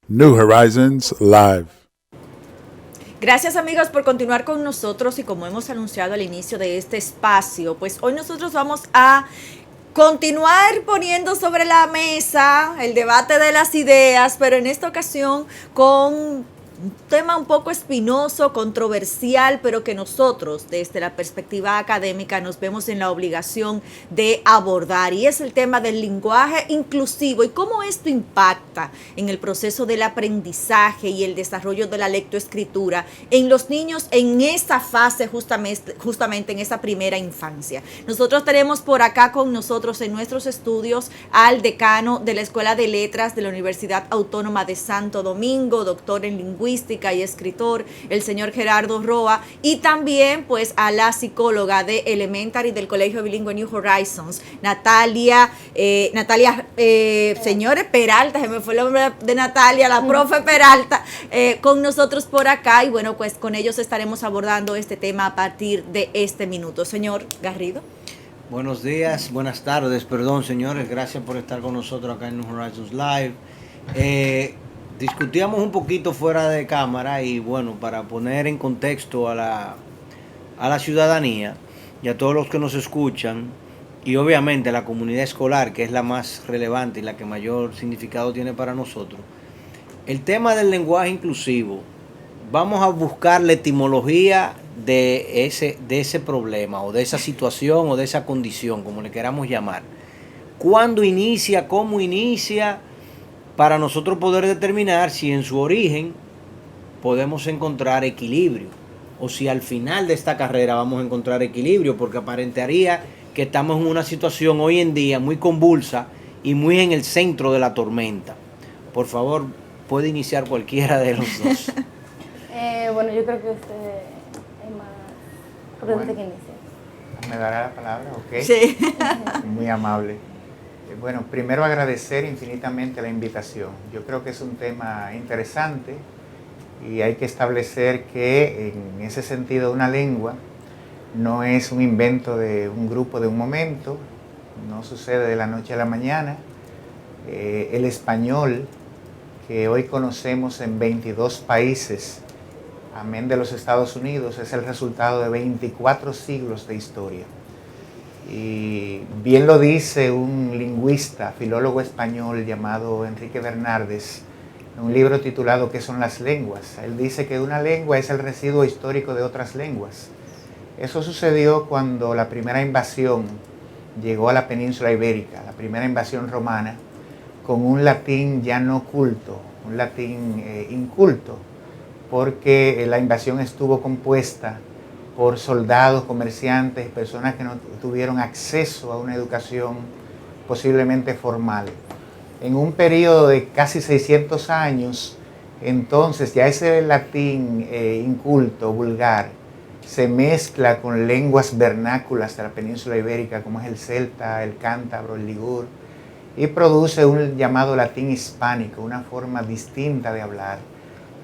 New Horizons Live. Gracias amigos por continuar con nosotros y como hemos anunciado al inicio de este espacio, pues hoy nosotros vamos a continuar poniendo sobre la mesa el debate de las ideas, pero en esta ocasión con un tema un poco espinoso, controversial, pero que nosotros desde la perspectiva académica nos vemos en la obligación de abordar, y es el tema del lenguaje inclusivo y cómo esto impacta en el proceso del aprendizaje y el desarrollo de la lectoescritura en los niños en esta fase, justamente en esa primera infancia. Nosotros tenemos por acá con nosotros en nuestros estudios al decano de la Escuela de Letras de la Universidad Autónoma de Santo Domingo, doctor en lingüística y escritor, el señor Gerardo Roa, y también pues a la psicóloga de Elementary del Colegio Bilingüe New Horizons, Natalia, señores Peralta, se me fue el nombre de Natalia, la profe Peralta, con nosotros por acá, y bueno, pues con ellos estaremos abordando este tema a partir de este minuto. Señor Garrido. Buenos días, buenas tardes, perdón señores, gracias por estar con nosotros acá en New Horizons Live. Discutíamos un poquito fuera de cámara y bueno, para poner en contexto a la ciudadanía y a todos los que nos escuchan y obviamente a la comunidad escolar, que es la más relevante y la que mayor significado tiene para nosotros, el tema del lenguaje inclusivo, vamos a buscar la etimología de ese problema o de esa situación o de esa condición, como le queramos llamar. ¿Cuándo inicia? ¿Cómo inicia? Para nosotros poder determinar si en su origen podemos encontrar equilibrio o si al final de esta carrera vamos a encontrar equilibrio, porque aparentaría que estamos en una situación hoy en día muy convulsa y muy en el centro de la tormenta. Por favor, puede iniciar cualquiera de los dos. Bueno, yo creo que usted es más prudente que inicie. ¿Me dará la palabra? Ok. Sí. Muy amable. Bueno, primero agradecer infinitamente la invitación. Yo creo que es un tema interesante y hay que establecer que en ese sentido una lengua no es un invento de un grupo de un momento, no sucede de la noche a la mañana. El español que hoy conocemos en 22 países, amén de los Estados Unidos, es el resultado de 24 siglos de historia. Y bien lo dice un lingüista, filólogo español llamado Enrique Bernardes, en un libro titulado ¿Qué son las lenguas? Él dice que una lengua es el residuo histórico de otras lenguas. Eso sucedió cuando la primera invasión llegó a la península ibérica, la primera invasión romana, con un latín ya no culto, un latín inculto, porque la invasión estuvo compuesta por soldados, comerciantes, personas que no tuvieron acceso a una educación posiblemente formal. En un periodo de casi 600 años, entonces ya ese latín inculto, vulgar, se mezcla con lenguas vernáculas de la península ibérica, como es el celta, el cántabro, el ligur, y produce un llamado latín hispánico, una forma distinta de hablar.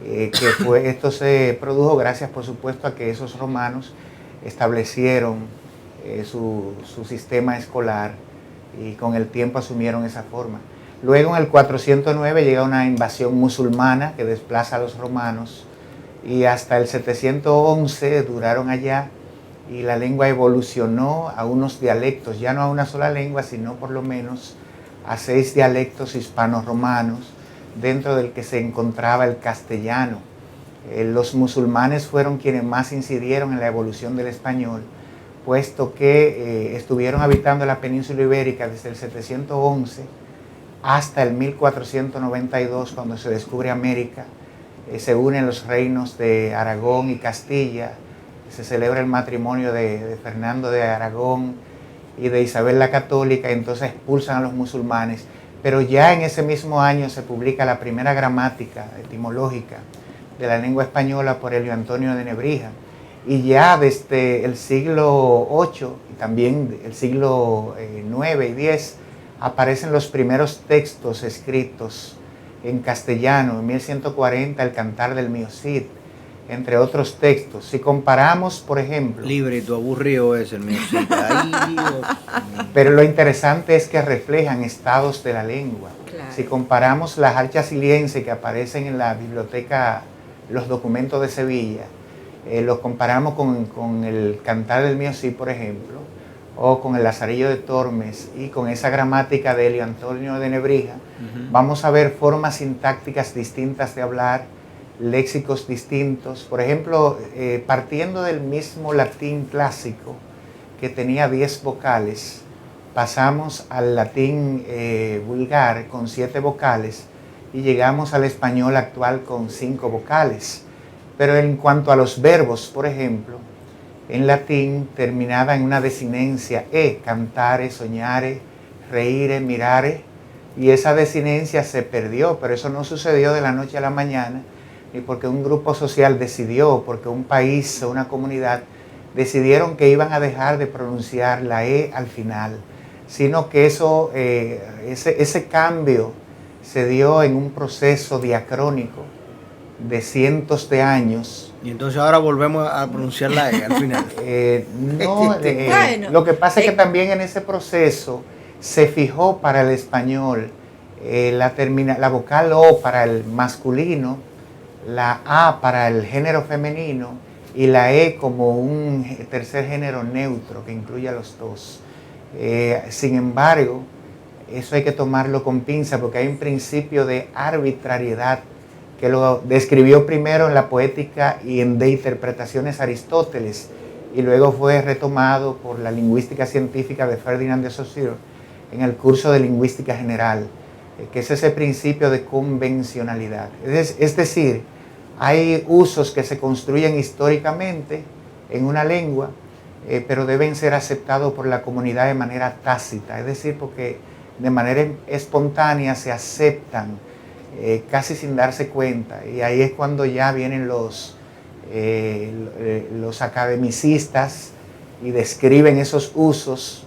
Esto se produjo gracias, por supuesto, a que esos romanos establecieron su sistema escolar y con el tiempo asumieron esa forma. Luego, en el 409, llega una invasión musulmana que desplaza a los romanos y hasta el 711 duraron allá y la lengua evolucionó a unos dialectos, ya no a una sola lengua, sino por lo menos a 6 dialectos hispano-romanos, dentro del que se encontraba el castellano. Los musulmanes fueron quienes más incidieron en la evolución del español, puesto que estuvieron habitando la península ibérica desde el 711 hasta el 1492, cuando se descubre América. Se unen los reinos de Aragón y Castilla, se celebra el matrimonio de Fernando de Aragón y de Isabel la Católica, y entonces expulsan a los musulmanes. Pero ya en ese mismo año se publica la primera gramática etimológica de la lengua española por Elio Antonio de Nebrija. Y ya desde el siglo VIII y también el siglo IX y X aparecen los primeros textos escritos en castellano. En 1140 el Cantar del Mío Cid, entre otros textos. Si comparamos, por ejemplo... Librito aburrido es el mío. Sí. Ay, Dios mío. Pero lo interesante es que reflejan estados de la lengua. Claro. Si comparamos la Jarcha Siliense que aparecen en la biblioteca, los documentos de Sevilla, los comparamos con el Cantar del Mío Sí, por ejemplo, o con el Lazarillo de Tormes y con esa gramática de Elio Antonio de Nebrija, vamos a ver formas sintácticas distintas de hablar, léxicos distintos. Por ejemplo, partiendo del mismo latín clásico, que tenía 10 vocales, pasamos al latín vulgar con 7 vocales y llegamos al español actual con 5 vocales. Pero en cuanto a los verbos, por ejemplo, en latín terminaba en una desinencia cantare, soñare, reire, mirare, y esa desinencia se perdió, pero eso no sucedió de la noche a la mañana, ni porque un grupo social decidió, porque un país o una comunidad decidieron que iban a dejar de pronunciar la al final, sino que ese cambio se dio en un proceso diacrónico de cientos de años. Y entonces ahora volvemos a pronunciar la E al final. Bueno, lo que pasa es que también en ese proceso se fijó para el español la vocal O para el masculino, la A para el género femenino y la E como un tercer género neutro que incluye a los dos. Sin embargo, eso hay que tomarlo con pinza porque hay un principio de arbitrariedad que lo describió primero en la poética y en de interpretaciones Aristóteles y luego fue retomado por la lingüística científica de Ferdinand de Saussure en el curso de lingüística general, que es ese principio de convencionalidad. Es decir, hay usos que se construyen históricamente en una lengua, pero deben ser aceptados por la comunidad de manera tácita, es decir, porque de manera espontánea se aceptan casi sin darse cuenta, y ahí es cuando ya vienen los academicistas y describen esos usos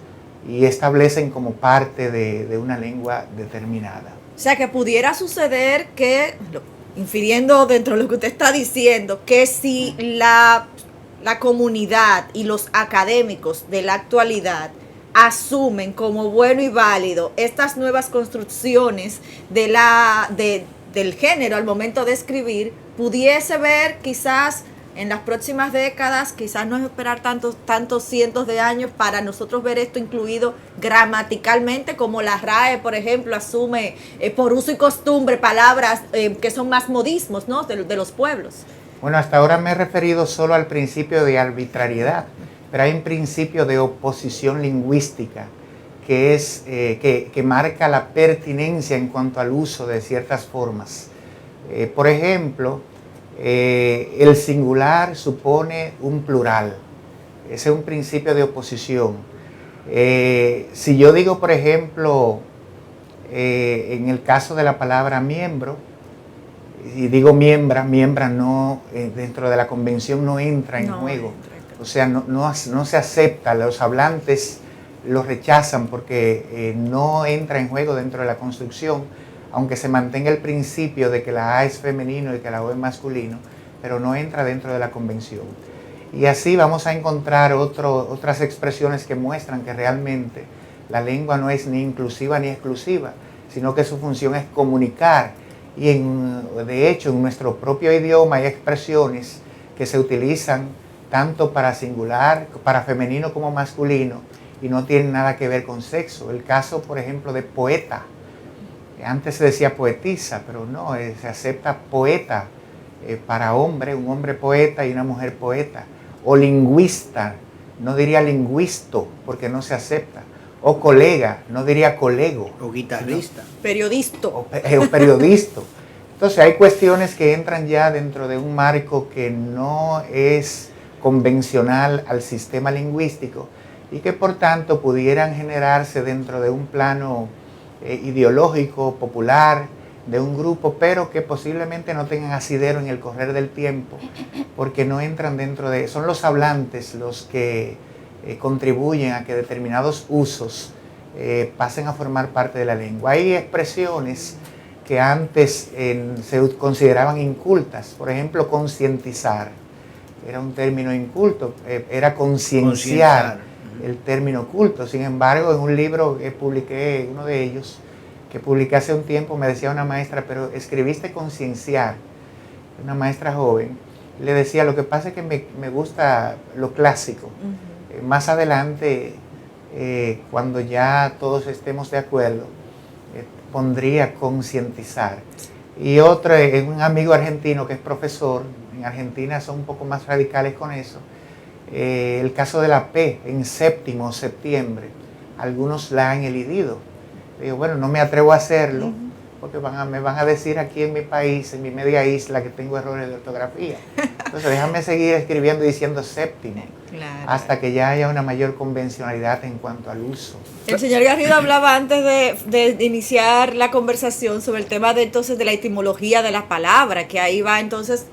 y establecen como parte de una lengua determinada. O sea, que pudiera suceder que, infiriendo dentro de lo que usted está diciendo, que si la comunidad y los académicos de la actualidad asumen como bueno y válido estas nuevas construcciones del género al momento de escribir, pudiese ver quizás en las próximas décadas, quizás no esperar tantos cientos de años para nosotros ver esto incluido gramaticalmente, como la RAE, por ejemplo, asume por uso y costumbre palabras que son más modismos, ¿no?, de los pueblos. Bueno, hasta ahora me he referido solo al principio de arbitrariedad, pero hay un principio de oposición lingüística que marca la pertinencia en cuanto al uso de ciertas formas. Por ejemplo, el singular supone un plural. Ese es un principio de oposición. Si yo digo, por ejemplo, en el caso de la palabra miembro, y digo miembra no, dentro de la convención no entra en juego. O sea, no se acepta, los hablantes lo rechazan porque no entra en juego dentro de la construcción, aunque se mantenga el principio de que la A es femenino y que la O es masculino, pero no entra dentro de la convención. Y así vamos a encontrar otras expresiones que muestran que realmente la lengua no es ni inclusiva ni exclusiva, sino que su función es comunicar. Y de hecho, en nuestro propio idioma hay expresiones que se utilizan tanto para singular, para femenino como masculino, y no tienen nada que ver con sexo. El caso, por ejemplo, de poeta. Antes se decía poetisa, pero no, se acepta poeta para hombre, un hombre poeta y una mujer poeta. O lingüista, no diría lingüisto, porque no se acepta. O colega, no diría colego. O guitarrista. Periodista. O periodista. Entonces hay cuestiones que entran ya dentro de un marco que no es convencional al sistema lingüístico y que por tanto pudieran generarse dentro de un plano ideológico, popular, de un grupo, pero que posiblemente no tengan asidero en el correr del tiempo, porque no entran dentro de... Son los hablantes los que contribuyen a que determinados usos pasen a formar parte de la lengua. Hay expresiones que antes se consideraban incultas, por ejemplo, concientizar. era un término inculto, era concienciar el término culto. Sin embargo, en un libro que publiqué, uno de ellos, que publiqué hace un tiempo, me decía una maestra, pero escribiste concienciar, una maestra joven, le decía, lo que pasa es que me gusta lo clásico. Más adelante, cuando ya todos estemos de acuerdo, pondría concientizar. Y otro, un amigo argentino que es profesor, en Argentina son un poco más radicales con eso, el caso de la P en séptimo, septiembre, algunos la han elidido. Digo, bueno, no me atrevo a hacerlo, porque me van a decir aquí en mi país, en mi media isla, que tengo errores de ortografía. Entonces déjame seguir escribiendo y diciendo séptimo, hasta que ya haya una mayor convencionalidad en cuanto al uso. El señor Garrido hablaba antes de iniciar la conversación sobre el tema de entonces de la etimología de la palabra, que ahí va entonces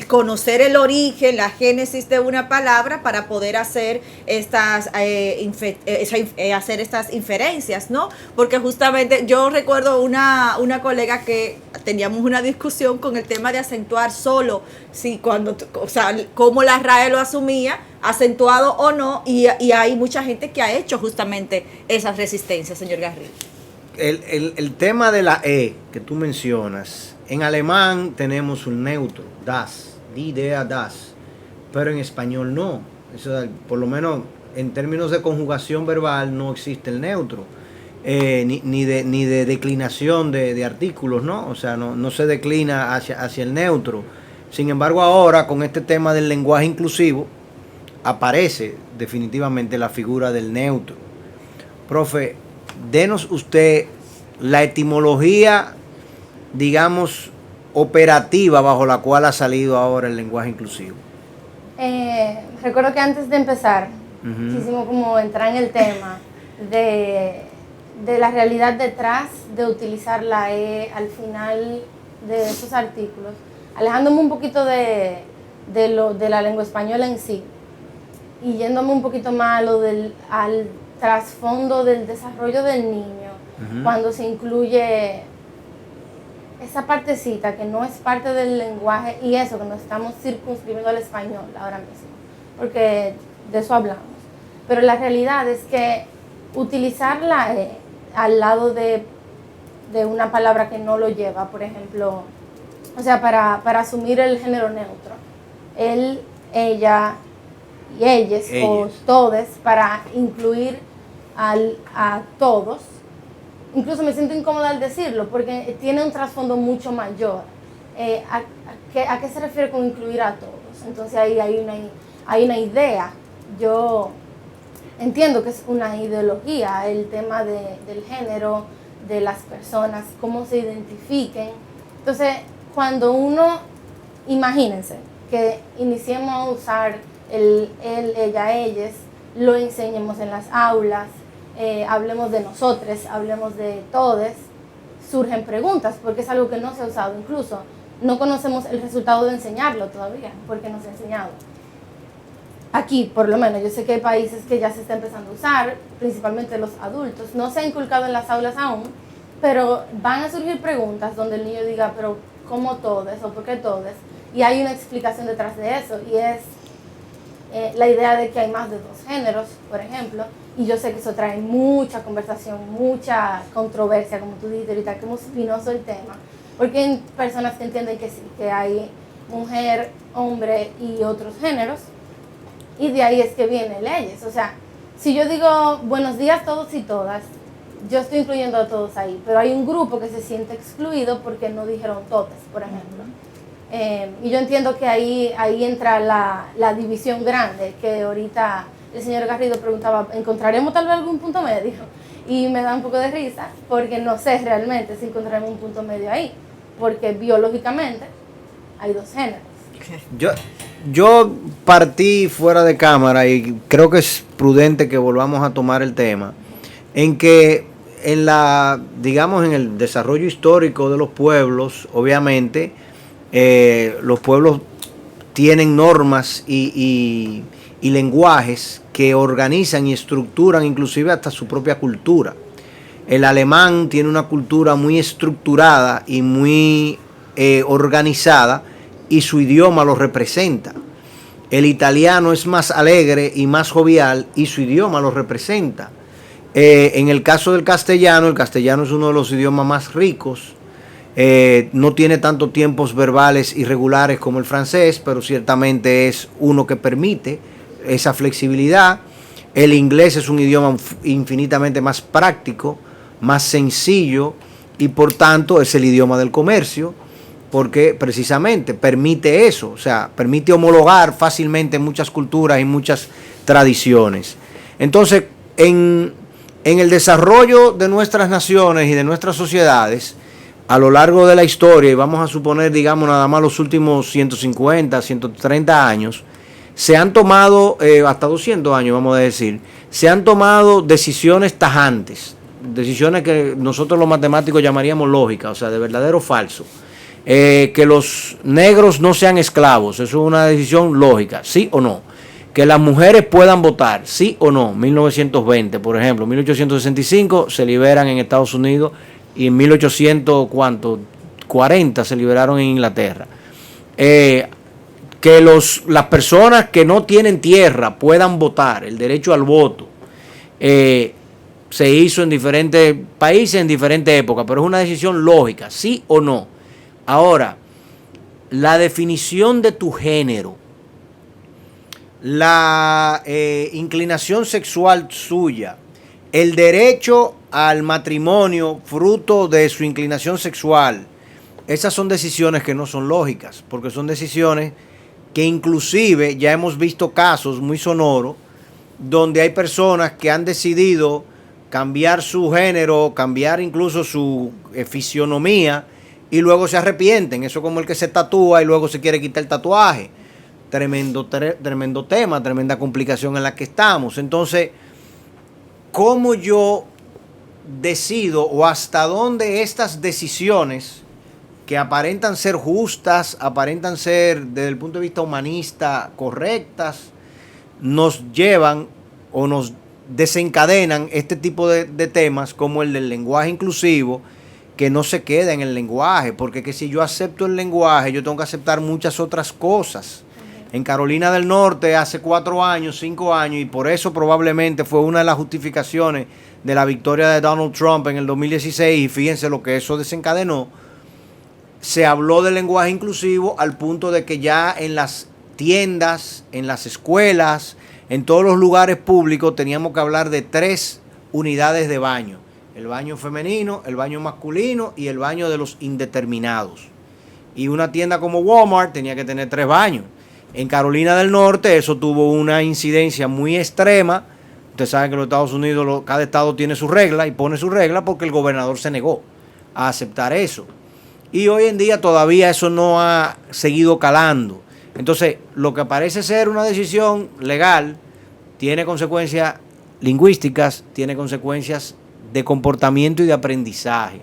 conocer el origen, la génesis de una palabra para poder hacer estas hacer estas inferencias, ¿no? Porque justamente yo recuerdo una colega que teníamos una discusión con el tema de acentuar solo, si cuando, o sea, cómo la RAE lo asumía, acentuado o no, y hay mucha gente que ha hecho justamente esas resistencias, señor Garrido. El tema de la E que tú mencionas, en alemán tenemos un neutro, das, die idea das, pero en español no. Eso, por lo menos en términos de conjugación verbal no existe el neutro, ni de declinación de artículos, ¿no? O sea, no se declina hacia el neutro. Sin embargo, ahora con este tema del lenguaje inclusivo aparece definitivamente la figura del neutro. Profe, denos usted la etimología, digamos, operativa bajo la cual ha salido ahora el lenguaje inclusivo. Recuerdo que antes de empezar, quisimos como entrar en el tema de la realidad detrás de utilizar la E al final de esos artículos, alejándome un poquito de la lengua española en sí y yéndome un poquito más al trasfondo del desarrollo del niño, cuando se incluye esa partecita que no es parte del lenguaje y eso que nos estamos circunscribiendo al español ahora mismo, porque de eso hablamos. Pero la realidad es que utilizar la E al lado de una palabra que no lo lleva, por ejemplo, o sea, para asumir el género neutro, él, ella y ellas o todes, para incluir a todos. Incluso me siento incómoda al decirlo porque tiene un trasfondo mucho mayor. ¿A qué se refiere con incluir a todos? Entonces ahí hay una idea. Yo entiendo que es una ideología el tema del género, de las personas, cómo se identifiquen. Entonces, cuando uno, imagínense que iniciemos a usar el él, ella, ellas, lo enseñemos en las aulas, hablemos de nosotros, hablemos de todes, surgen preguntas, porque es algo que no se ha usado, incluso no conocemos el resultado de enseñarlo todavía, porque no se ha enseñado. Aquí, por lo menos, yo sé que hay países que ya se está empezando a usar, principalmente los adultos, no se ha inculcado en las aulas aún, pero van a surgir preguntas donde el niño diga, pero ¿cómo todes? ¿O por qué todes? Y hay una explicación detrás de eso, y es la idea de que hay más de dos géneros, por ejemplo, y yo sé que eso trae mucha conversación, mucha controversia, como tú dijiste ahorita, como espinoso el tema, porque hay personas que entienden que sí, que hay mujer, hombre y otros géneros, y de ahí es que vienen leyes. O sea, si yo digo buenos días todos y todas, yo estoy incluyendo a todos ahí, pero hay un grupo que se siente excluido porque no dijeron todas, por ejemplo. Y yo entiendo que ahí entra la división grande, que ahorita el señor Garrido preguntaba, ¿encontraremos tal vez algún punto medio? Y me da un poco de risa, porque no sé realmente si encontraremos un punto medio ahí, porque biológicamente hay dos géneros. Yo partí fuera de cámara y creo que es prudente que volvamos a tomar el tema, en que digamos, en el desarrollo histórico de los pueblos, obviamente, los pueblos tienen normas y lenguajes que organizan y estructuran inclusive hasta su propia cultura. El alemán tiene una cultura muy estructurada y muy organizada, y su idioma lo representa. El italiano es más alegre y más jovial y su idioma lo representa. En el caso del castellano, el castellano es uno de los idiomas más ricos. No tiene tantos tiempos verbales irregulares como el francés, pero ciertamente es uno que permite esa flexibilidad. El inglés es un idioma infinitamente más práctico, más sencillo y por tanto es el idioma del comercio, porque precisamente permite eso, o sea, permite homologar fácilmente muchas culturas y muchas tradiciones. Entonces, en el desarrollo de nuestras naciones y de nuestras sociedades, a lo largo de la historia, y vamos a suponer, digamos, nada más los últimos 150, 130 años, se han tomado, hasta 200 años vamos a decir, se han tomado decisiones tajantes, decisiones que nosotros los matemáticos llamaríamos lógicas, o sea, de verdadero o falso. Que los negros no sean esclavos, eso es una decisión lógica, ¿sí o no? Que las mujeres puedan votar, ¿sí o no? 1920, por ejemplo, 1865 se liberan en Estados Unidos y en 1840 se liberaron en Inglaterra. Que las personas que no tienen tierra puedan votar, el derecho al voto, se hizo en diferentes países, en diferentes épocas, pero es una decisión lógica, ¿sí o no? Ahora, la definición de tu género, la inclinación sexual suya, el derecho al matrimonio fruto de su inclinación sexual, esas son decisiones que no son lógicas, porque son decisiones que inclusive ya hemos visto casos muy sonoros donde hay personas que han decidido cambiar su género, cambiar incluso su fisionomía y luego se arrepienten. Eso como el que se tatúa y luego se quiere quitar el tatuaje. Tremendo tema, tremenda complicación en la que estamos. Entonces, ¿cómo yo decido o hasta dónde estas decisiones que aparentan ser justas, aparentan ser desde el punto de vista humanista correctas, nos llevan o nos desencadenan este tipo de temas como el del lenguaje inclusivo, que no se queda en el lenguaje, porque que si yo acepto el lenguaje, yo tengo que aceptar muchas otras cosas. En Carolina del Norte hace 4 años, 5 años, y por eso probablemente fue una de las justificaciones de la victoria de Donald Trump en el 2016, y fíjense lo que eso desencadenó, se habló del lenguaje inclusivo al punto de que ya en las tiendas, en las escuelas, en todos los lugares públicos teníamos que hablar de 3 unidades de baño. El baño femenino, el baño masculino y el baño de los indeterminados. Y una tienda como Walmart tenía que tener 3 baños. En Carolina del Norte eso tuvo una incidencia muy extrema. Ustedes saben que en los Estados Unidos cada estado tiene su regla y pone su regla porque el gobernador se negó a aceptar eso. Y hoy en día todavía eso no ha seguido calando. Entonces, lo que parece ser una decisión legal tiene consecuencias lingüísticas, tiene consecuencias de comportamiento y de aprendizaje.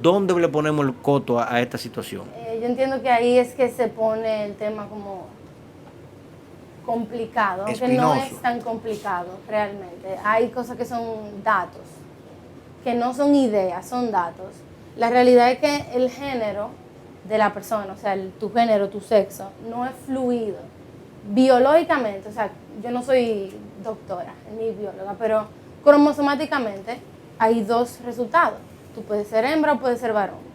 ¿Dónde le ponemos el coto a esta situación? Yo entiendo que ahí es que se pone el tema como complicado, aunque no es tan complicado realmente. Hay cosas que son datos, que no son ideas, son datos. La realidad es que el género de la persona, o sea, tu género, tu sexo, no es fluido. Biológicamente, o sea, yo no soy doctora ni bióloga, pero cromosomáticamente hay 2 resultados. Tú puedes ser hembra o puedes ser varón.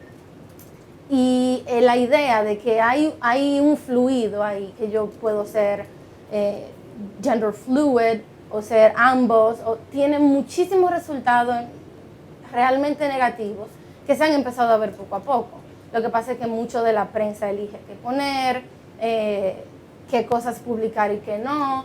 Y la idea de que hay un fluido ahí, que yo puedo ser gender fluid o ser ambos, tiene muchísimos resultados realmente negativos que se han empezado a ver poco a poco. Lo que pasa es que mucho de la prensa elige qué poner, qué cosas publicar y qué no.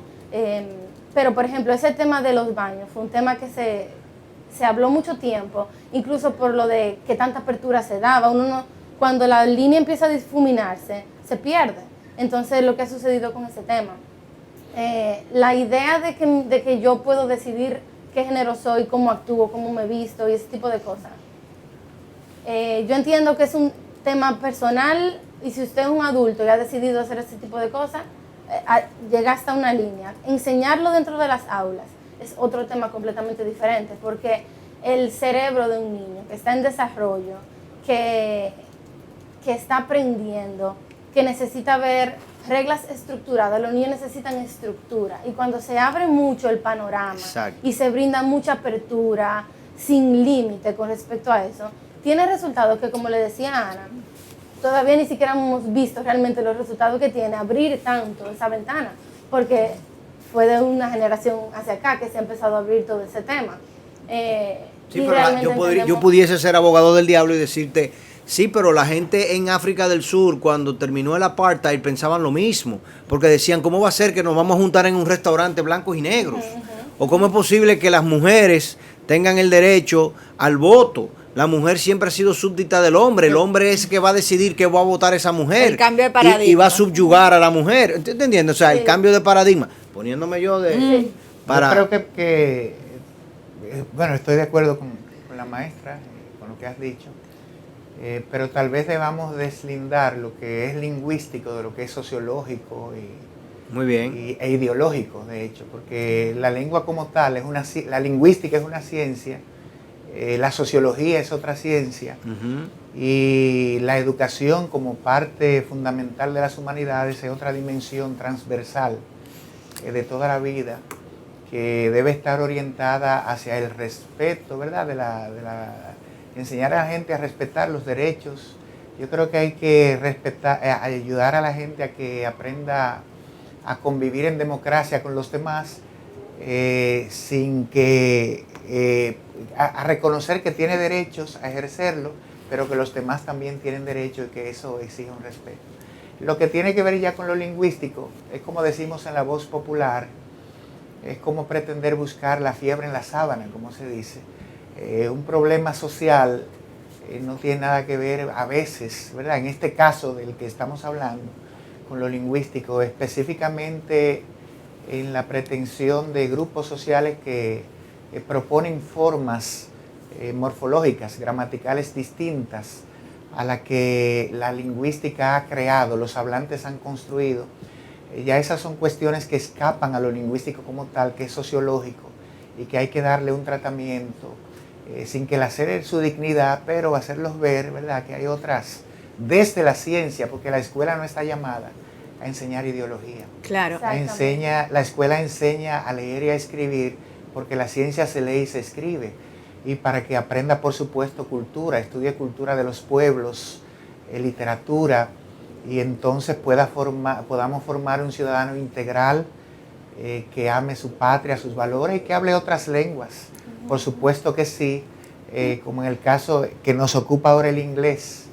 Pero, por ejemplo, ese tema de los baños fue un tema que se habló mucho tiempo, incluso por lo de que tanta apertura se daba. Cuando la línea empieza a difuminarse, se pierde. Entonces, lo que ha sucedido con ese tema. La idea de que yo puedo decidir qué género soy, cómo actúo, cómo me visto y ese tipo de cosas. Yo entiendo que es un tema personal y si usted es un adulto y ha decidido hacer ese tipo de cosas, llega hasta una línea. Enseñarlo dentro de las aulas es otro tema completamente diferente, porque el cerebro de un niño que está en desarrollo, que está aprendiendo, que necesita ver reglas estructuradas, los niños necesitan estructura. Y cuando se abre mucho el panorama y se brinda mucha apertura, sin límite con respecto a eso, tiene resultados que, como le decía Ana, todavía ni siquiera hemos visto realmente los resultados que tiene abrir tanto esa ventana, porque fue de una generación hacia acá que se ha empezado a abrir todo ese tema. Sí, pero yo pudiese ser abogado del diablo y decirte, sí, pero la gente en África del Sur, cuando terminó el apartheid, pensaban lo mismo, porque decían, ¿cómo va a ser que nos vamos a juntar en un restaurante blancos y negros? ¿O cómo es posible que las mujeres tengan el derecho al voto? La mujer siempre ha sido súbdita del hombre. El hombre es que va a decidir qué va a votar esa mujer. El cambio de paradigma. Y va a subyugar a la mujer. ¿Entiendes? O sea, el cambio de paradigma. Poniéndome yo de... Para... Yo creo que, bueno, estoy de acuerdo con la maestra, con lo que has dicho, pero tal vez debamos deslindar lo que es lingüístico de lo que es sociológico muy bien. e ideológico, de hecho, porque la lengua como tal, la lingüística es una ciencia, la sociología es otra ciencia, y la educación como parte fundamental de las humanidades es otra dimensión transversal de toda la vida, que debe estar orientada hacia el respeto, ¿verdad? Enseñar a la gente a respetar los derechos. Yo creo que hay que ayudar a la gente a que aprenda a convivir en democracia con los demás, sin que a reconocer que tiene derechos, a ejercerlo, pero que los demás también tienen derecho y que eso exige un respeto. Lo que tiene que ver ya con lo lingüístico es, como decimos en la voz popular, es como pretender buscar la fiebre en la sábana, como se dice. Un problema social no tiene nada que ver a veces, ¿verdad? En este caso del que estamos hablando, con lo lingüístico, específicamente en la pretensión de grupos sociales que proponen formas morfológicas, gramaticales distintas a la que la lingüística ha creado, los hablantes han construido. Ya esas son cuestiones que escapan a lo lingüístico como tal, que es sociológico, y que hay que darle un tratamiento sin que la ceder su dignidad, pero hacerlos ver, ¿verdad?, que hay otras, desde la ciencia, porque la escuela no está llamada a enseñar ideología. Claro. La escuela enseña a leer y a escribir, porque la ciencia se lee y se escribe, y para que aprenda, por supuesto, cultura, estudie cultura de los pueblos, literatura, y entonces podamos formar un ciudadano integral que ame su patria, sus valores, y que hable otras lenguas. Por supuesto que sí, como en el caso que nos ocupa ahora el inglés,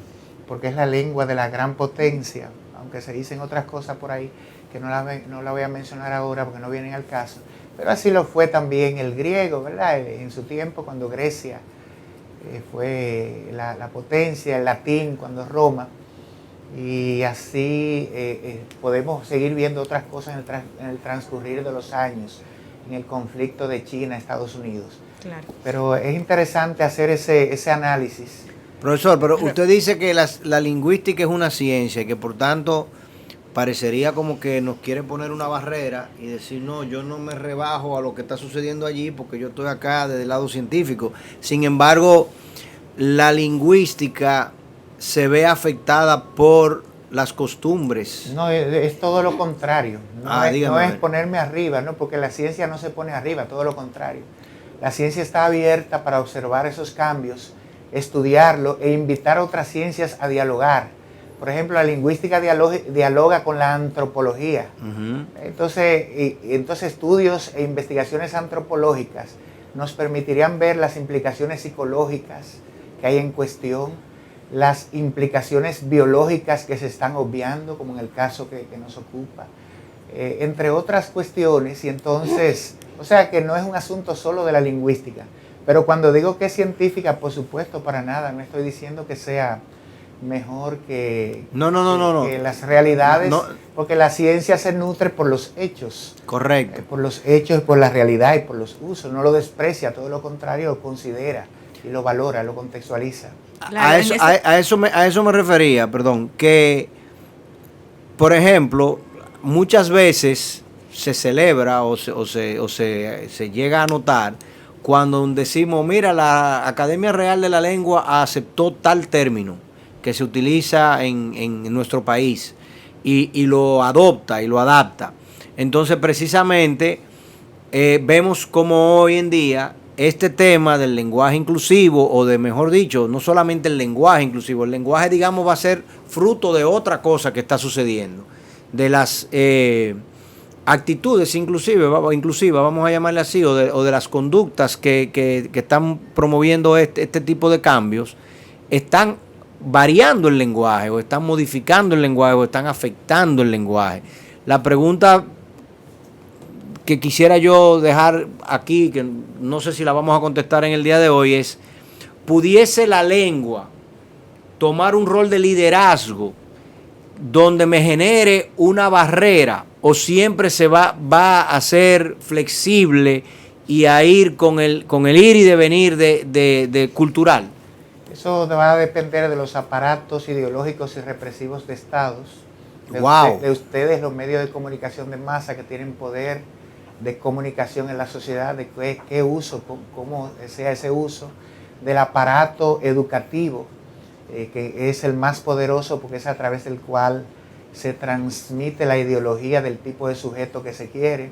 porque es la lengua de la gran potencia, aunque se dicen otras cosas por ahí que no la voy a mencionar ahora porque no vienen al caso, pero así lo fue también el griego, ¿verdad? En su tiempo, cuando Grecia fue la potencia, el latín cuando Roma, y así podemos seguir viendo otras cosas en el transcurrir de los años, en el conflicto de China-Estados Unidos. Claro. Pero es interesante hacer ese análisis. Profesor, pero usted dice que la lingüística es una ciencia y que por tanto parecería como que nos quiere poner una barrera y decir, no, yo no me rebajo a lo que está sucediendo allí porque yo estoy acá desde el lado científico. Sin embargo, la lingüística se ve afectada por las costumbres. No, es todo lo contrario. No es ponerme arriba, ¿no? Porque la ciencia no se pone arriba, todo lo contrario. La ciencia está abierta para observar esos cambios, estudiarlo e invitar a otras ciencias a dialogar. Por ejemplo, la lingüística dialoga con la antropología. Entonces, estudios e investigaciones antropológicas nos permitirían ver las implicaciones psicológicas que hay en cuestión, las implicaciones biológicas que se están obviando, como en el caso que nos ocupa, entre otras cuestiones. Y entonces, o sea que no es un asunto solo de la lingüística. Pero cuando digo que es científica, por supuesto, para nada, no estoy diciendo que sea mejor que las realidades, porque la ciencia se nutre por los hechos. Correcto. Por los hechos, por la realidad y por los usos. No lo desprecia, todo lo contrario, lo considera y lo valora, lo contextualiza. Claro, a eso me refería, perdón, que, por ejemplo, muchas veces se celebra o se llega a notar cuando decimos, mira, la Academia Real de la Lengua aceptó tal término que se utiliza en nuestro país. y lo adopta y lo adapta. Entonces, precisamente, vemos como hoy en día este tema del lenguaje inclusivo, o de mejor dicho, no solamente el lenguaje inclusivo, el lenguaje, digamos, va a ser fruto de otra cosa que está sucediendo, de las actitudes inclusivas, vamos a llamarle así, o de las conductas que están promoviendo este tipo de cambios, están variando el lenguaje, o están modificando el lenguaje, o están afectando el lenguaje. La pregunta que quisiera yo dejar aquí, que no sé si la vamos a contestar en el día de hoy, es: ¿pudiese la lengua tomar un rol de liderazgo donde me genere una barrera, o siempre se va a ser flexible y a ir con el ir y devenir de cultural? Eso va a depender de los aparatos ideológicos y represivos de estados, de ustedes, los medios de comunicación de masa que tienen poder de comunicación en la sociedad, de qué uso, cómo sea ese uso, del aparato educativo, que es el más poderoso porque es a través del cual se transmite la ideología del tipo de sujeto que se quiere.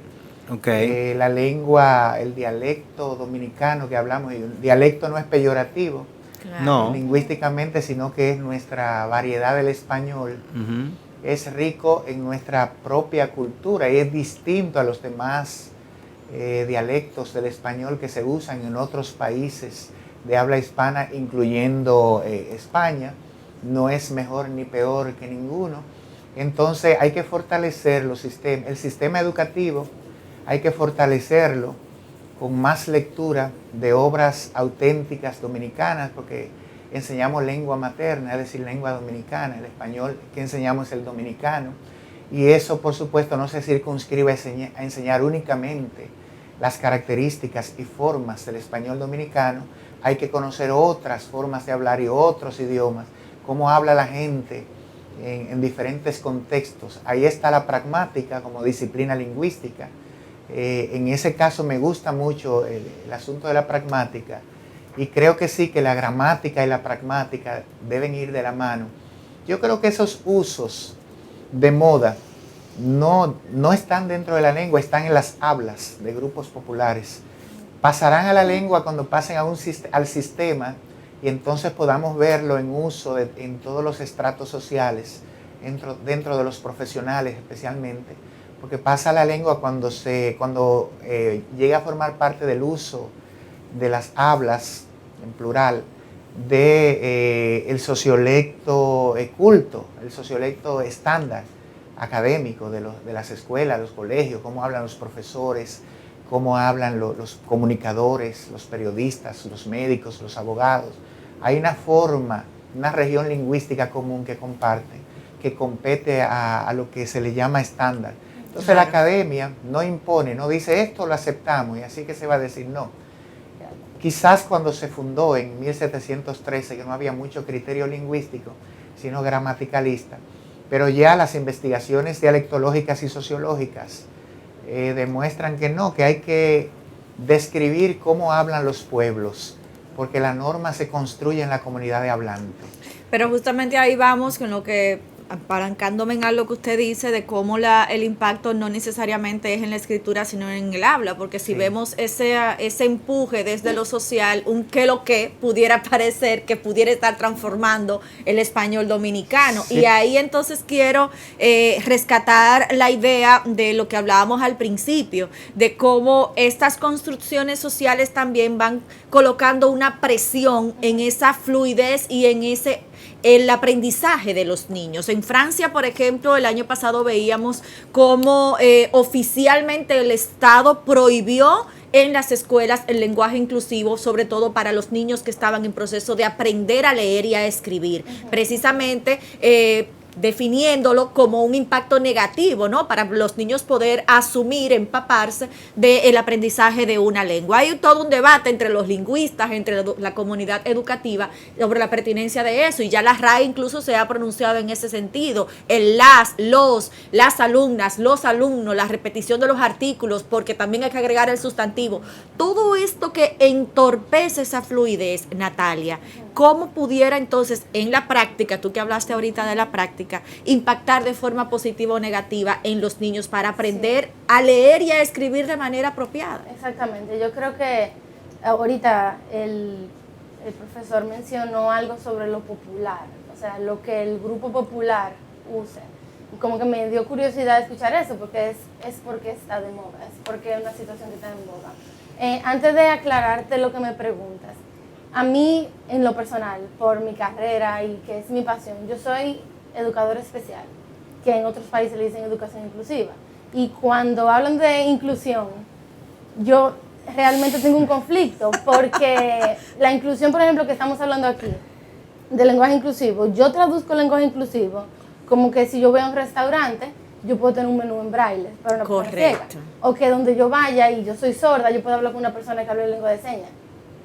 Okay. La lengua, el dialecto dominicano que hablamos, y el dialecto no es peyorativo, Claro. No. lingüísticamente, sino que es nuestra variedad del español. Uh-huh. Es rico en nuestra propia cultura y es distinto a los demás dialectos del español que se usan en otros países de habla hispana, incluyendo España. No es mejor ni peor que ninguno. Entonces hay que fortalecer el sistema educativo, hay que fortalecerlo con más lectura de obras auténticas dominicanas, porque enseñamos lengua materna, es decir, lengua dominicana. El español que enseñamos es el dominicano, y eso, por supuesto, no se circunscribe a enseñar únicamente las características y formas del español dominicano. Hay que conocer otras formas de hablar y otros idiomas, cómo habla la gente en diferentes contextos. Ahí está la pragmática como disciplina lingüística. En ese caso me gusta mucho el asunto de la pragmática, y creo que sí, que la gramática y la pragmática deben ir de la mano. Yo creo que esos usos de moda no están dentro de la lengua, están en las hablas de grupos populares. Pasarán a la lengua cuando pasen al sistema, y entonces podamos verlo en uso en todos los estratos sociales, dentro de los profesionales especialmente, porque pasa la lengua cuando llega a formar parte del uso de las hablas, en plural, el sociolecto culto, el sociolecto estándar académico de las escuelas, los colegios, cómo hablan los profesores, cómo hablan los comunicadores, los periodistas, los médicos, los abogados. Hay una forma, una región lingüística común que comparten, que compete a lo que se le llama estándar. Entonces la academia no impone, no dice esto lo aceptamos y así que se va a decir no. Quizás cuando se fundó en 1713, que no había mucho criterio lingüístico, sino gramaticalista, pero ya las investigaciones dialectológicas y sociológicas demuestran que no, que hay que describir cómo hablan los pueblos, porque la norma se construye en la comunidad de hablantes. Pero justamente ahí vamos con lo que, apalancándome en algo que usted dice de cómo el impacto no necesariamente es en la escritura, sino en el habla, porque si vemos ese empuje desde lo social, un qué lo que pudiera parecer que pudiera estar transformando el español dominicano. Sí. Y ahí entonces quiero rescatar la idea de lo que hablábamos al principio, de cómo estas construcciones sociales también van colocando una presión en esa fluidez y en el aprendizaje de los niños. En Francia, por ejemplo, el año pasado veíamos cómo oficialmente el Estado prohibió en las escuelas el lenguaje inclusivo, sobre todo para los niños que estaban en proceso de aprender a leer y a escribir. Precisamente definiéndolo como un impacto negativo, ¿no? Para los niños poder asumir, empaparse del aprendizaje de una lengua. Hay todo un debate entre los lingüistas, entre la comunidad educativa, sobre la pertinencia de eso, y ya la RAE incluso se ha pronunciado en ese sentido. El las alumnas, los alumnos, la repetición de los artículos, porque también hay que agregar el sustantivo. Todo esto que entorpece esa fluidez, Natalia, ¿cómo pudiera entonces en la práctica, tú que hablaste ahorita de la práctica, cinematográfica impactar de forma positiva o negativa en los niños para aprender a leer y a escribir de manera apropiada. Exactamente, yo creo que ahorita el profesor mencionó algo sobre lo popular, o sea, lo que el grupo popular use. Y como que me dio curiosidad escuchar eso, porque es porque está de moda, es porque es una situación que está de moda. Antes de aclararte lo que me preguntas, a mí, en lo personal, por mi carrera y que es mi pasión, yo soy educadora especial, que en otros países le dicen educación inclusiva. Y cuando hablan de inclusión, yo realmente tengo un conflicto, porque la inclusión, por ejemplo, que estamos hablando aquí, del lenguaje inclusivo, yo traduzco el lenguaje inclusivo como que si yo voy a un restaurante, yo puedo tener un menú en braille para una persona ciega. O que donde yo vaya y yo soy sorda, yo puedo hablar con una persona que hable lengua de señas.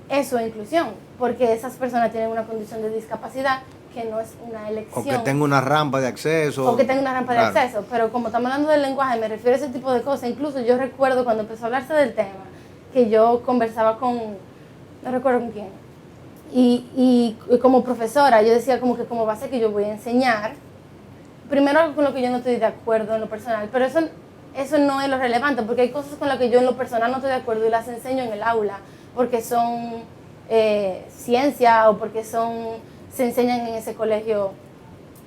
Eso es inclusión, porque esas personas tienen una condición de discapacidad que no es una elección. O que tenga una rampa de acceso. O que tenga una rampa de acceso. Pero como estamos hablando del lenguaje, me refiero a ese tipo de cosas. Incluso yo recuerdo cuando empezó a hablarse del tema, que yo conversaba con, no recuerdo con quién, y como profesora, yo decía como que como base que yo voy a enseñar, primero algo con lo que yo no estoy de acuerdo en lo personal, pero eso no es lo relevante, porque hay cosas con las que yo en lo personal no estoy de acuerdo y las enseño en el aula, porque son ciencia o porque se enseñan en ese colegio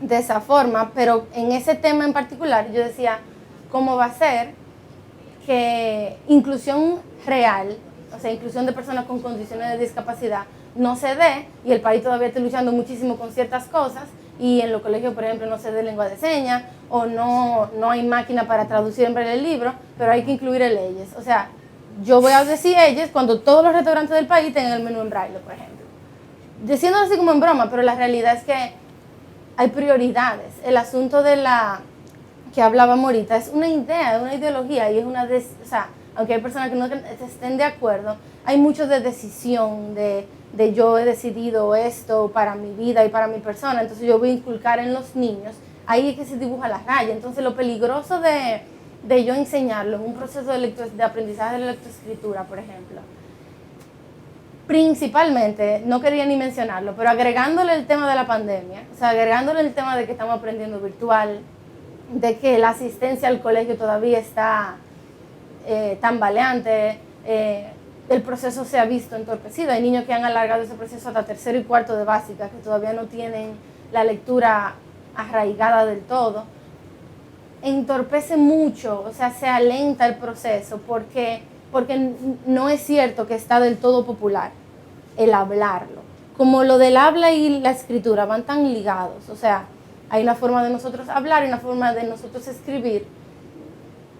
de esa forma, pero en ese tema en particular yo decía, ¿cómo va a ser que inclusión real, o sea, inclusión de personas con condiciones de discapacidad, no se dé y el país todavía está luchando muchísimo con ciertas cosas y en los colegios, por ejemplo, no se dé lengua de señas o no hay máquina para traducir en braille el libro, pero hay que incluir en leyes? O sea, yo voy a decir ellos cuando todos los restaurantes del país tengan el menú en braille, por ejemplo. Diciendo así como en broma, pero la realidad es que hay prioridades. El asunto de la que hablábamos ahorita es una idea, una ideología y es una... o sea, aunque hay personas que no estén de acuerdo, hay mucho de decisión, de yo he decidido esto para mi vida y para mi persona, entonces yo voy a inculcar en los niños, ahí es que se dibuja la raya. Entonces lo peligroso de yo enseñarlo en un proceso de aprendizaje de la lectoescritura, por ejemplo, principalmente, no quería ni mencionarlo, pero agregándole el tema de la pandemia, o sea, agregándole el tema de que estamos aprendiendo virtual, de que la asistencia al colegio todavía está tambaleante, el proceso se ha visto entorpecido. Hay niños que han alargado ese proceso hasta tercero y cuarto de básica, que todavía no tienen la lectura arraigada del todo. Entorpece mucho, o sea, se alenta el proceso porque no es cierto que está del todo popular el hablarlo. Como lo del habla y la escritura van tan ligados, o sea, hay una forma de nosotros hablar y una forma de nosotros escribir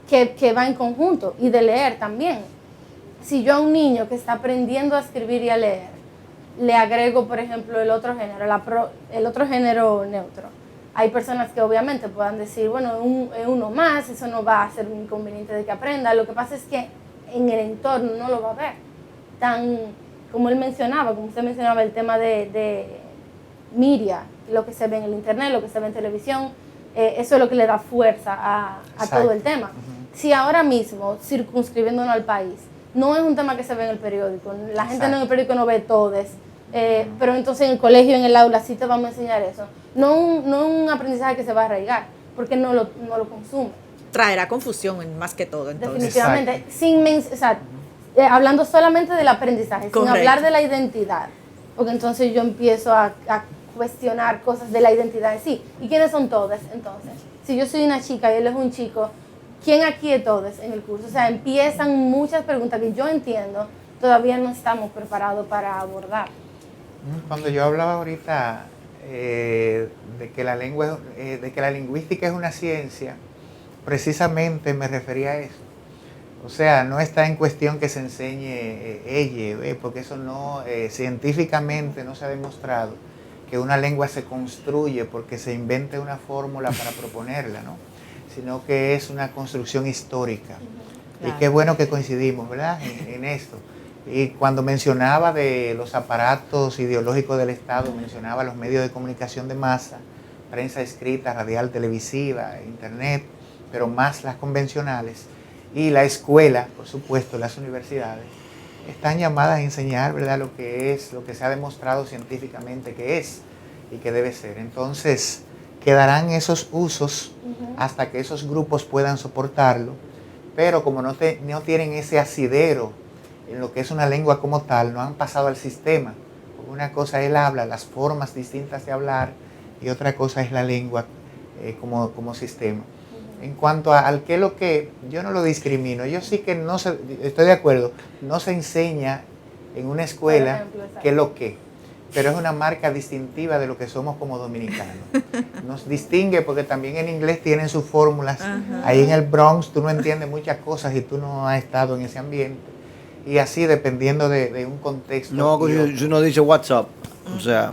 que va en conjunto, y de leer también. Si yo a un niño que está aprendiendo a escribir y a leer, le agrego, por ejemplo, el otro género neutro, hay personas que obviamente puedan decir, bueno, es uno más, eso no va a ser un inconveniente de que aprenda. Lo que pasa es que en el entorno no lo va a ver. Tan como él mencionaba, como usted mencionaba, el tema de media, lo que se ve en el internet, lo que se ve en televisión, eso es lo que le da fuerza a todo el tema. Si ahora mismo, circunscribiéndonos al país, no es un tema que se ve en el periódico, la gente en el periódico no ve todes, pero entonces en el colegio, en el aula, sí te vamos a enseñar eso. No un aprendizaje que se va a arraigar, porque no lo consume. Traerá confusión más que todo, entonces. Definitivamente, hablando solamente del aprendizaje, sin hablar de la identidad, porque entonces yo empiezo a cuestionar cosas de la identidad en sí. ¿Y quiénes son todos entonces? Si yo soy una chica y él es un chico, ¿quién aquí es todos en el curso? O sea, empiezan muchas preguntas que yo entiendo todavía no estamos preparados para abordar. Cuando yo hablaba ahorita de que la lingüística es una ciencia, precisamente me refería a eso. O sea, no está en cuestión que se enseñe ella, porque eso no, científicamente no se ha demostrado que una lengua se construye porque se invente una fórmula para proponerla, ¿no? Sino que es una construcción histórica. Claro. Y qué bueno que coincidimos, ¿verdad?, en esto. Y cuando mencionaba de los aparatos ideológicos del Estado, mencionaba los medios de comunicación de masa, prensa escrita, radial, televisiva, internet, pero más las convencionales, y la escuela, por supuesto, las universidades, están llamadas a enseñar, ¿verdad?, lo que es, lo que se ha demostrado científicamente que es y que debe ser. Entonces, quedarán esos usos hasta que esos grupos puedan soportarlo, pero como no tienen ese asidero en lo que es una lengua como tal, no han pasado al sistema. Una cosa es el habla, las formas distintas de hablar, y otra cosa es la lengua como sistema. En cuanto al qué es lo que, yo no lo discrimino, yo sí que estoy de acuerdo, no se enseña en una escuela qué es lo que, pero es una marca distintiva de lo que somos como dominicanos. Nos distingue porque también en inglés tienen sus fórmulas. Ahí en el Bronx tú no entiendes muchas cosas y tú no has estado en ese ambiente. Y así dependiendo de un contexto. No, si uno dice WhatsApp, o sea...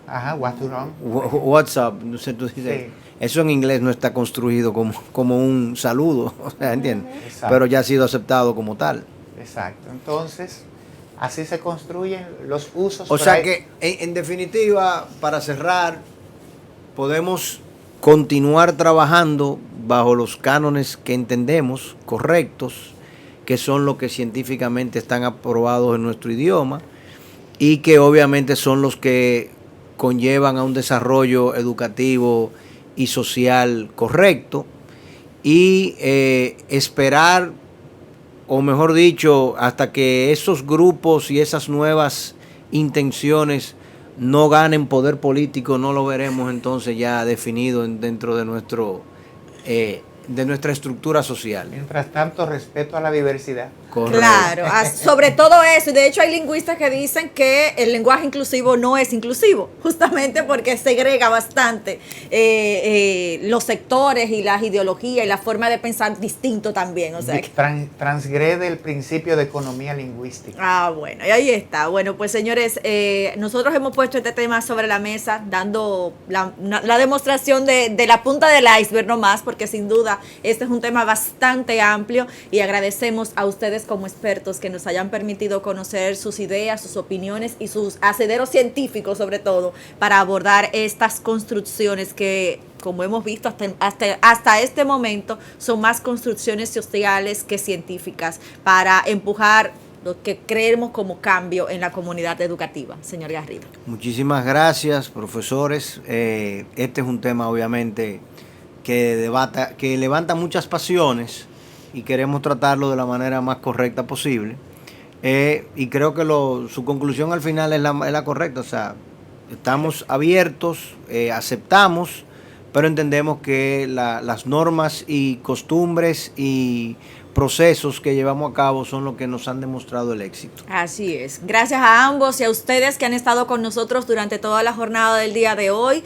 Ajá, what's wrong? WhatsApp, no sé, tú dices... Sí. Eso en inglés no está construido como un saludo, o sea, ¿entiendes? Pero ya ha sido aceptado como tal. Exacto. Entonces, así se construyen los usos. O sea que, en definitiva, para cerrar, podemos continuar trabajando bajo los cánones que entendemos correctos, que son los que científicamente están aprobados en nuestro idioma y que obviamente son los que conllevan a un desarrollo educativo y social correcto, y esperar, o mejor dicho, hasta que esos grupos y esas nuevas intenciones no ganen poder político, no lo veremos entonces ya definido dentro de nuestra estructura social. Mientras tanto, respeto a la diversidad. Correcto. Claro, sobre todo eso. Y de hecho hay lingüistas que dicen que el lenguaje inclusivo no es inclusivo, justamente porque segrega bastante los sectores y las ideologías y la forma de pensar distinto también. O sea, transgrede el principio de economía lingüística. Ah, bueno, y ahí está. Bueno, pues señores, nosotros hemos puesto este tema sobre la mesa, dando la demostración de la punta del iceberg nomás, porque sin duda este es un tema bastante amplio, y agradecemos a ustedes como expertos que nos hayan permitido conocer sus ideas, sus opiniones y sus asederos científicos, sobre todo, para abordar estas construcciones que, como hemos visto hasta este momento, son más construcciones sociales que científicas, para empujar lo que creemos como cambio en la comunidad educativa. Señor Garrido. Muchísimas gracias, profesores. Este es un tema obviamente que levanta muchas pasiones y queremos tratarlo de la manera más correcta posible. Y creo que su conclusión al final es la correcta. O sea, estamos abiertos, aceptamos, pero entendemos que las normas y costumbres y procesos que llevamos a cabo son los que nos han demostrado el éxito. Así es. Gracias a ambos y a ustedes que han estado con nosotros durante toda la jornada del día de hoy.